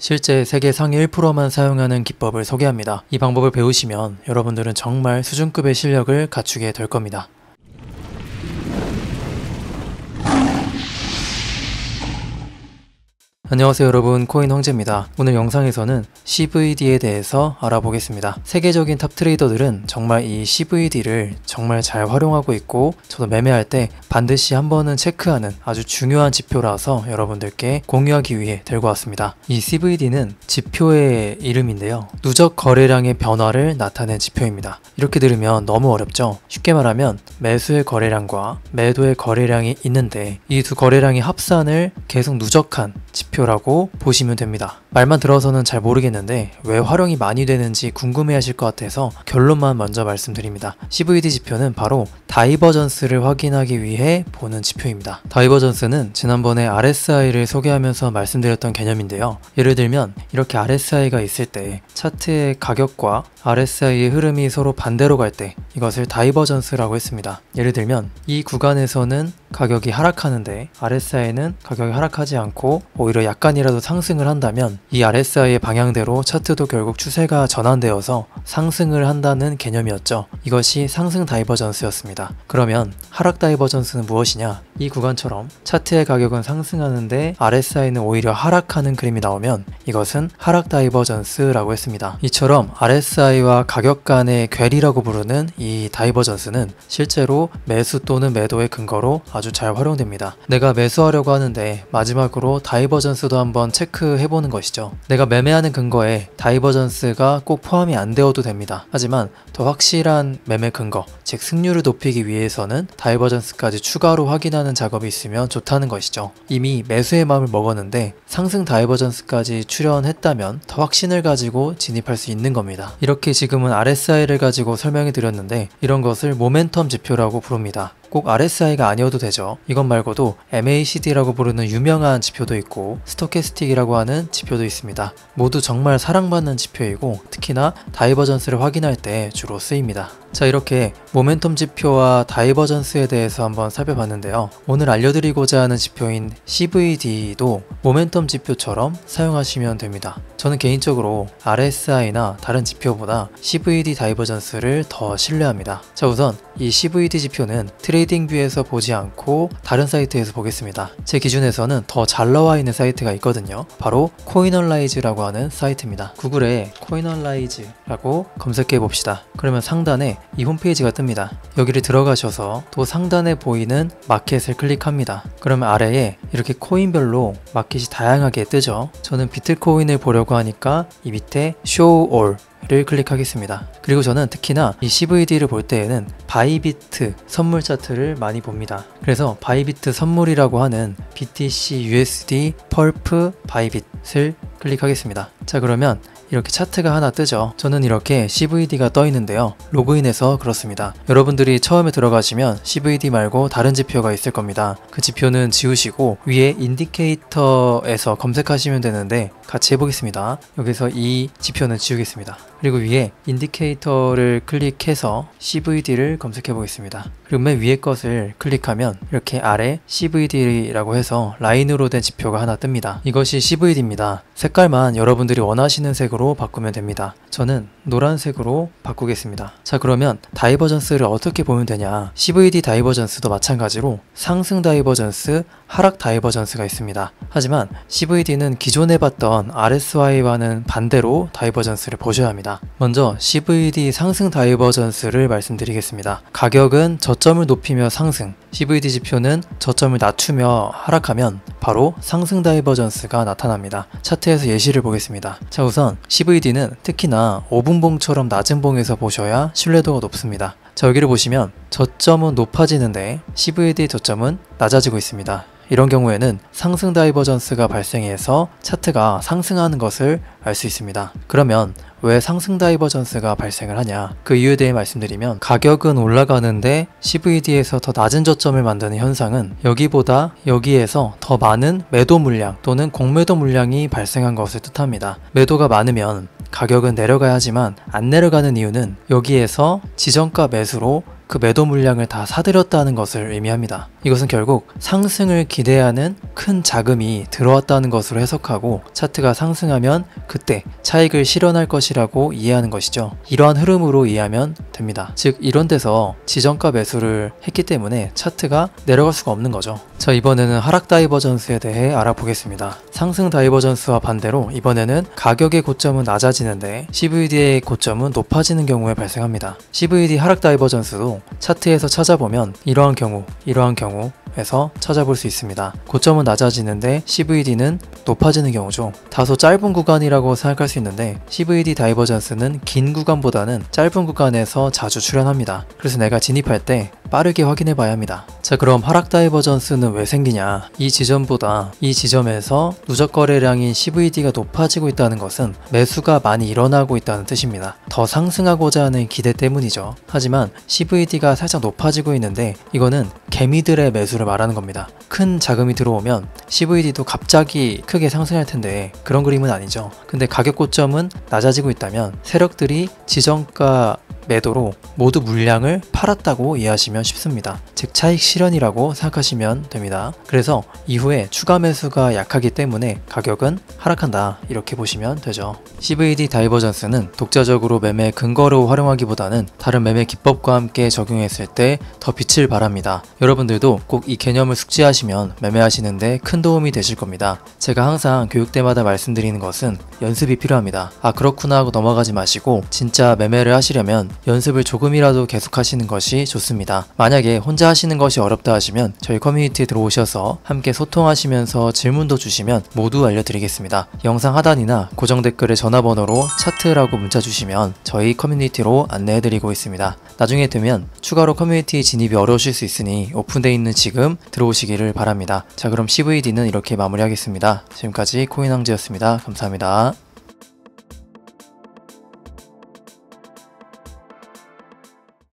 실제 세계 상위 1%만 사용하는 기법을 소개합니다. 이 방법을 배우시면 여러분들은 정말 수준급의 실력을 갖추게 될 겁니다. 안녕하세요 여러분, 코인 황제입니다. 오늘 영상에서는 CVD에 대해서 알아보겠습니다. 세계적인 탑 트레이더들은 정말 이 CVD를 정말 잘 활용하고 있고, 저도 매매할 때 반드시 한 번은 체크하는 아주 중요한 지표라서 여러분들께 공유하기 위해 들고 왔습니다. 이 CVD는 지표의 이름인데요, 누적 거래량의 변화를 나타낸 지표입니다. 이렇게 들으면 너무 어렵죠? 쉽게 말하면 매수의 거래량과 매도의 거래량이 있는데 이 두 거래량의 합산을 계속 누적한 지표라고 보시면 됩니다. 말만 들어서는 잘 모르겠는데 왜 활용이 많이 되는지 궁금해 하실 것 같아서 결론만 먼저 말씀드립니다. CVD 지표는 바로 다이버전스를 확인하기 위해 보는 지표입니다. 다이버전스는 지난번에 RSI를 소개하면서 말씀드렸던 개념인데요. 예를 들면 이렇게 RSI가 있을 때 차트의 가격과 RSI의 흐름이 서로 반대로 갈 때 이것을 다이버전스라고 했습니다. 예를 들면 이 구간에서는 가격이 하락하는데 RSI는 가격이 하락하지 않고 오히려 약간이라도 상승을 한다면 이 RSI의 방향대로 차트도 결국 추세가 전환되어서 상승을 한다는 개념이었죠. 이것이 상승 다이버전스였습니다. 그러면 하락 다이버전스는 무엇이냐? 이 구간처럼 차트의 가격은 상승하는데 RSI는 오히려 하락하는 그림이 나오면 이것은 하락 다이버전스라고 했습니다. 이처럼 RSI와 가격 간의 괴리라고 부르는 이 다이버전스는 실제로 매수 또는 매도의 근거로 아주 잘 활용됩니다. 내가 매수하려고 하는데 마지막으로 다이버전스도 한번 체크해보는 것이죠. 내가 매매하는 근거에 다이버전스가 꼭 포함이 안 되어도 됩니다. 하지만 더 확실한 매매 근거, 즉 승률을 높이기 위해서는 다이버전스까지 추가로 확인하는 작업이 있으면 좋다는 것이죠. 이미 매수의 마음을 먹었는데 상승 다이버전스까지 출현했다면 더 확신을 가지고 진입할 수 있는 겁니다. 이렇게 지금은 RSI를 가지고 설명해 드렸는데 이런 것을 모멘텀 지표라고 부릅니다. 꼭 RSI가 아니어도 되죠. 이것 말고도 MACD라고 부르는 유명한 지표도 있고 스토캐스틱이라고 하는 지표도 있습니다. 모두 정말 사랑받는 지표이고 특히나 다이버전스를 확인할 때 주로 쓰입니다. 자, 이렇게 모멘텀 지표와 다이버전스에 대해서 한번 살펴봤는데요. 오늘 알려드리고자 하는 지표인 CVD도 모멘텀 지표처럼 사용하시면 됩니다. 저는 개인적으로 RSI나 다른 지표보다 CVD 다이버전스를 더 신뢰합니다. 자, 우선 이 CVD 지표는 트레이딩뷰에서 보지 않고 다른 사이트에서 보겠습니다. 제 기준에서는 더 잘 나와 있는 사이트가 있거든요. 바로 코인얼라이즈라고 하는 사이트입니다. 구글에 코인얼라이즈라고 검색해 봅시다. 그러면 상단에 이 홈페이지가 뜹니다. 여기를 들어가셔서 또 상단에 보이는 마켓을 클릭합니다. 그러면 아래에 이렇게 코인별로 마켓이 다양하게 뜨죠. 저는 비트코인을 보려고 하니까 이 밑에 Show All 를 클릭하겠습니다. 그리고 저는 특히나 이 CVD를 볼 때에는 바이비트 선물 차트를 많이 봅니다. 그래서 바이비트 선물이라고 하는 BTC, USD, 펄프, 바이빗을 클릭하겠습니다. 자, 그러면 이렇게 차트가 하나 뜨죠. 저는 이렇게 CVD가 떠 있는데요. 로그인해서 그렇습니다. 여러분들이 처음에 들어가시면 CVD 말고 다른 지표가 있을 겁니다. 그 지표는 지우시고 위에 인디케이터에서 검색하시면 되는데 같이 해보겠습니다. 여기서 이 지표는 지우겠습니다. 그리고 위에 인디케이터를 클릭해서 CVD를 검색해 보겠습니다. 그리고 맨 위에 것을 클릭하면 이렇게 아래 CVD라고 해서 라인으로 된 지표가 하나 뜹니다. 이것이 CVD입니다. 색깔만 여러분들이 원하시는 색으로 바꾸면 됩니다. 저는 노란색으로 바꾸겠습니다. 자, 그러면 다이버전스를 어떻게 보면 되냐? CVD 다이버전스도 마찬가지로 상승 다이버전스, 하락 다이버전스가 있습니다. 하지만 CVD는 기존에 봤던 RSI와는 반대로 다이버전스를 보셔야 합니다. 먼저 CVD 상승 다이버전스를 말씀드리겠습니다. 가격은 저점을 높이며 상승, CVD 지표는 저점을 낮추며 하락하면 바로 상승 다이버전스가 나타납니다. 차트에서 예시를 보겠습니다. 자, 우선 CVD는 특히나 5분봉처럼 낮은 봉에서 보셔야 신뢰도가 높습니다. 자, 여기를 보시면 저점은 높아지는데 CVD 저점은 낮아지고 있습니다. 이런 경우에는 상승 다이버전스가 발생해서 차트가 상승하는 것을 알 수 있습니다. 그러면 왜 상승 다이버전스가 발생을 하냐? 그 이유에 대해 말씀드리면 가격은 올라가는데 CVD에서 더 낮은 저점을 만드는 현상은 여기에서 더 많은 매도 물량 또는 공매도 물량이 발생한 것을 뜻합니다. 매도가 많으면 가격은 내려가야 하지만 안 내려가는 이유는 여기에서 지정가 매수로 그 매도 물량을 다 사들였다는 것을 의미합니다. 이것은 결국 상승을 기대하는 큰 자금이 들어왔다는 것으로 해석하고 차트가 상승하면 그때 차익을 실현할 것이라고 이해하는 것이죠. 이러한 흐름으로 이해하면 됩니다. 즉 이런 데서 지정가 매수를 했기 때문에 차트가 내려갈 수가 없는 거죠. 자, 이번에는 하락 다이버전스에 대해 알아보겠습니다. 상승 다이버전스와 반대로 이번에는 가격의 고점은 낮아지는데 CVD의 고점은 높아지는 경우에 발생합니다. CVD 하락 다이버전스도 차트에서 찾아보면 이러한 경우에서 찾아볼 수 있습니다. 고점은 낮아지는데 CVD는 높아지는 경우죠. 다소 짧은 구간이라고 생각할 수 있는데 CVD 다이버전스는 긴 구간보다는 짧은 구간에서 자주 출현합니다. 그래서 내가 진입할 때 빠르게 확인해 봐야 합니다. 자, 그럼 하락 다이버전스는 왜 생기냐? 이 지점보다 이 지점에서 누적 거래량인 CVD가 높아지고 있다는 것은 매수가 많이 일어나고 있다는 뜻입니다. 더 상승하고자 하는 기대 때문이죠. 하지만 CVD가 살짝 높아지고 있는데 이거는 개미들의 매수를 말하는 겁니다. 큰 자금이 들어오면 CVD도 갑자기 크게 상승할 텐데 그런 그림은 아니죠. 근데 가격 고점은 낮아지고 있다면 세력들이 지정가 매도로 모두 물량을 팔았다고 이해하시면 쉽습니다. 즉 차익 실현이라고 생각하시면 됩니다. 그래서 이후에 추가 매수가 약하기 때문에 가격은 하락한다 이렇게 보시면 되죠. CVD 다이버전스는 독자적으로 매매 근거로 활용하기보다는 다른 매매 기법과 함께 적용했을 때 더 빛을 발합니다. 여러분들도 꼭 이 개념을 숙지하시면 매매하시는데 큰 도움이 되실 겁니다. 제가 항상 교육 때마다 말씀드리는 것은 연습이 필요합니다. 아, 그렇구나 하고 넘어가지 마시고 진짜 매매를 하시려면 연습을 조금이라도 계속 하시는 것이 좋습니다. 만약에 혼자 하시는 것이 어렵다 하시면 저희 커뮤니티에 들어오셔서 함께 소통하시면서 질문도 주시면 모두 알려드리겠습니다. 영상 하단이나 고정 댓글에 전화번호로 차트라고 문자 주시면 저희 커뮤니티로 안내해드리고 있습니다. 나중에 되면 추가로 커뮤니티 진입이 어려우실 수 있으니 오픈되어 있는 지금 들어오시기를 바랍니다. 자, 그럼 CVD는 이렇게 마무리하겠습니다. 지금까지 코인왕제였습니다. 감사합니다.